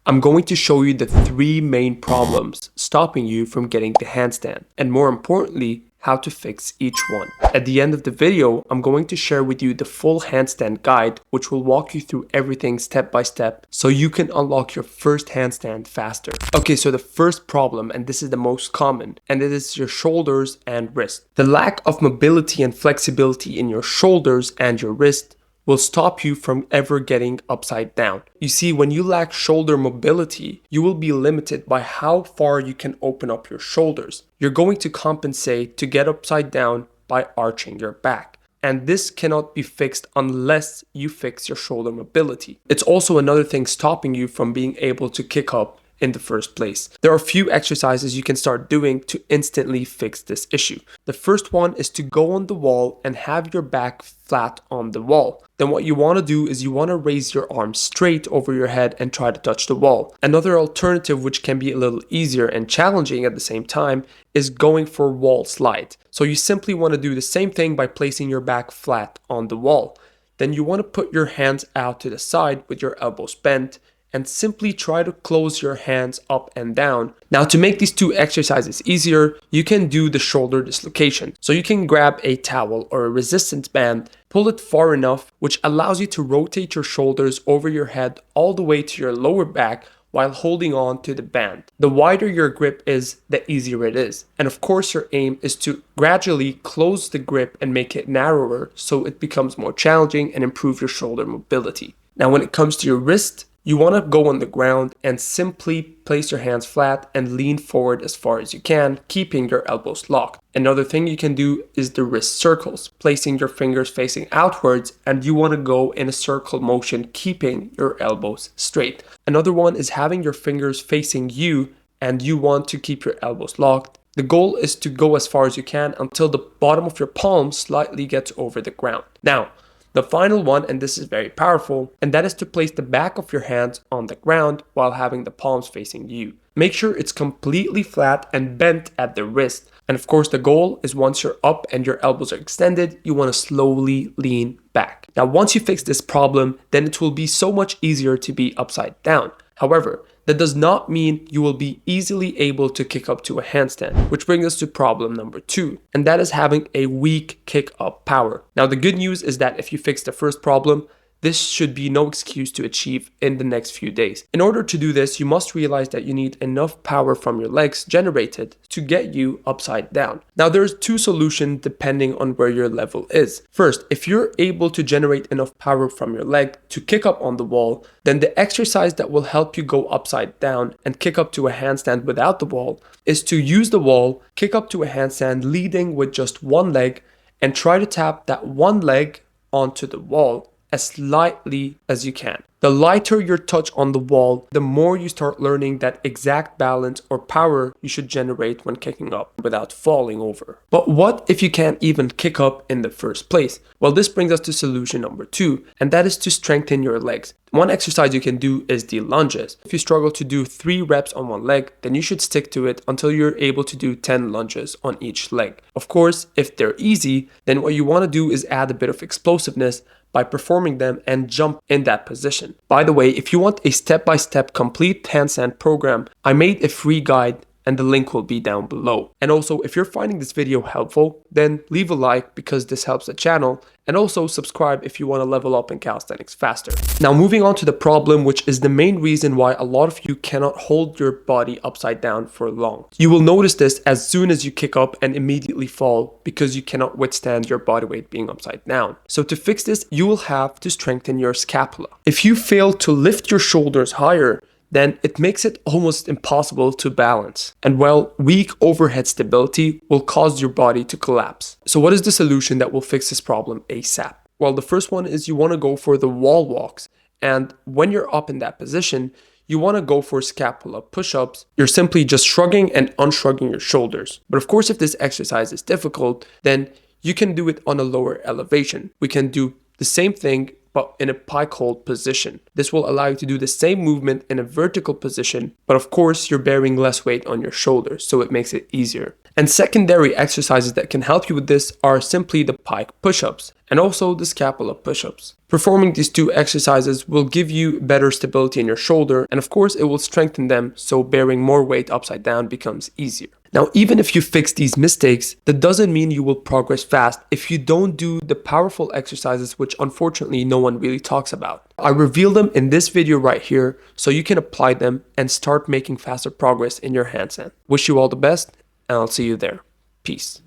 I'm going to show you the 3 main problems stopping you from getting the handstand, and more importantly, how to fix each one. At the end of the video, I'm going to share with you the full handstand guide, which will walk you through everything step by step so you can unlock your first handstand faster. Okay, so the first problem, and this is the most common, and it is your shoulders and wrist. The lack of mobility and flexibility in your shoulders and your wrist will stop you from ever getting upside down. You see, when you lack shoulder mobility, you will be limited by how far you can open up your shoulders. You're going to compensate to get upside down by arching your back. And this cannot be fixed unless you fix your shoulder mobility. It's also another thing stopping you from being able to kick up in the first place. There are a few exercises you can start doing to instantly fix this issue. The first one is to go on the wall and have your back flat on the wall. Then what you want to do is you want to raise your arms straight over your head and try to touch the wall. Another alternative, which can be a little easier and challenging at the same time, is going for wall slide. So you simply want to do the same thing by placing your back flat on the wall. Then you want to put your hands out to the side with your elbows bent and simply try to close your hands up and down. Now, to make these 2 exercises easier, you can do the shoulder dislocation. So you can grab a towel or a resistance band, pull it far enough, which allows you to rotate your shoulders over your head all the way to your lower back while holding on to the band. The wider your grip is, the easier it is. And of course, your aim is to gradually close the grip and make it narrower so it becomes more challenging and improve your shoulder mobility. Now, when it comes to your wrist, you want to go on the ground and simply place your hands flat and lean forward as far as you can, keeping your elbows locked. Another thing you can do is the wrist circles, placing your fingers facing outwards, and you want to go in a circle motion, keeping your elbows straight. Another one is having your fingers facing you and you want to keep your elbows locked. The goal is to go as far as you can until the bottom of your palm slightly gets over the ground. Now, the final one, and this is very powerful, and that is to place the back of your hands on the ground while having the palms facing you. Make sure it's completely flat and bent at the wrist. And of course, the goal is once you're up and your elbows are extended, you want to slowly lean back. Now, once you fix this problem, then it will be so much easier to be upside down. However, that does not mean you will be easily able to kick up to a handstand, which brings us to problem number 2, and that is having a weak kick up power. Now, the good news is that if you fix the first problem, this should be no excuse to achieve in the next few days. In order to do this, you must realize that you need enough power from your legs generated to get you upside down. Now, there's 2 solutions depending on where your level is. First, if you're able to generate enough power from your leg to kick up on the wall, then the exercise that will help you go upside down and kick up to a handstand without the wall is to use the wall, kick up to a handstand leading with just one leg, and try to tap that one leg onto the wall as lightly as you can. The lighter your touch on the wall, the more you start learning that exact balance or power you should generate when kicking up without falling over. But what if you can't even kick up in the first place? Well, this brings us to solution number 2, and that is to strengthen your legs. One exercise you can do is the lunges. If you struggle to do 3 reps on one leg, then you should stick to it until you're able to do 10 lunges on each leg. Of course, if they're easy, then what you want to do is add a bit of explosiveness by performing them and jump in that position. By the way, if you want a step-by-step complete handstand program, I made a free guide and the link will be down below. And also, if you're finding this video helpful, then leave a like because this helps the channel, and also subscribe if you want to level up in calisthenics faster. Now, moving on to the problem, which is the main reason why a lot of you cannot hold your body upside down for long. You will notice this as soon as you kick up and immediately fall because you cannot withstand your body weight being upside down. So to fix this, you will have to strengthen your scapula. If you fail to lift your shoulders higher, then it makes it almost impossible to balance. And well, weak overhead stability will cause your body to collapse. So what is the solution that will fix this problem ASAP? Well, the first one is you want to go for the wall walks. And when you're up in that position, you want to go for scapula push-ups. You're simply just shrugging and unshrugging your shoulders. But of course, if this exercise is difficult, then you can do it on a lower elevation. We can do the same thing but in a pike hold position. This will allow you to do the same movement in a vertical position, but of course you're bearing less weight on your shoulders, so it makes it easier. And secondary exercises that can help you with this are simply the pike push-ups and also the scapula push-ups. Performing these two exercises will give you better stability in your shoulder, and of course it will strengthen them, so bearing more weight upside down becomes easier. Now, even if you fix these mistakes, that doesn't mean you will progress fast if you don't do the powerful exercises, which unfortunately no one really talks about. I reveal them in this video right here so you can apply them and start making faster progress in your handstand. Wish you all the best, and I'll see you there. Peace.